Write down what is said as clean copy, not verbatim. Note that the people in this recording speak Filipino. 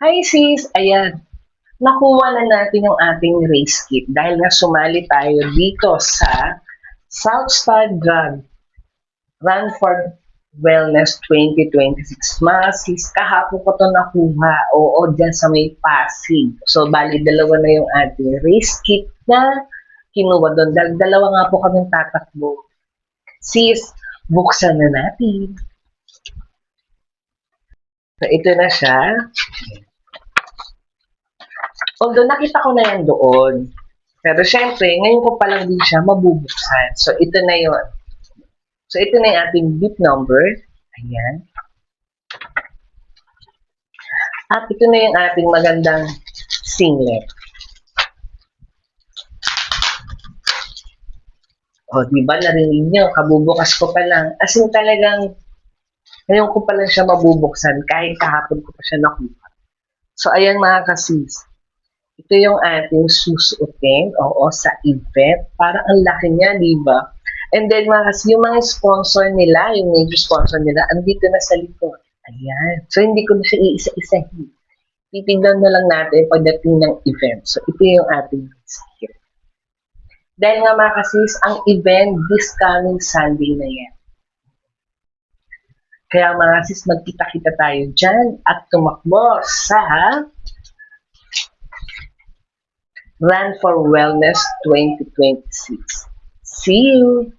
Hi sis! Ayan, nakuha na natin yung ating race kit dahil nga sumali tayo dito sa Southstar Drug Run for Wellness 2026. Sis, kahapon ko to nakuha. Oo, dyan sa may Pasig. So, bali, dalawa na yung ating race kit na kinuha doon. Dalawa nga po kaming tatakbo. Sis, buksan na natin. So, ito na siya. Although nakita ko na yan doon. Pero syempre, ngayon ko pa lang din siya mabubuksan. So, ito na yun. So, ito na yung ating bit number. Ayan. At ito na yung ating magandang singlet. O, diba, narinig nyo, kabubukas ko pa lang. As in talagang, ngayon ko pa lang siya mabubuksan kahit kahapon ko pa siya nakuha. So, ayan mga kasis. Ito yung ating susuotin, oo, sa event. Parang ang laki niya, di ba? And then, yung mga sponsor nila, yung major sponsor nila, andito na sa likod. Ayan. So, hindi ko na siya iisa-isahin. Titignan na lang natin pagdating ng event. So, ito yung ating skip. Dahil nga mga kasis, ang event this coming Sunday na yan. Kaya mga kasis, magkita-kita tayo dyan at tumakbo sa Run for Wellness 2026. See you!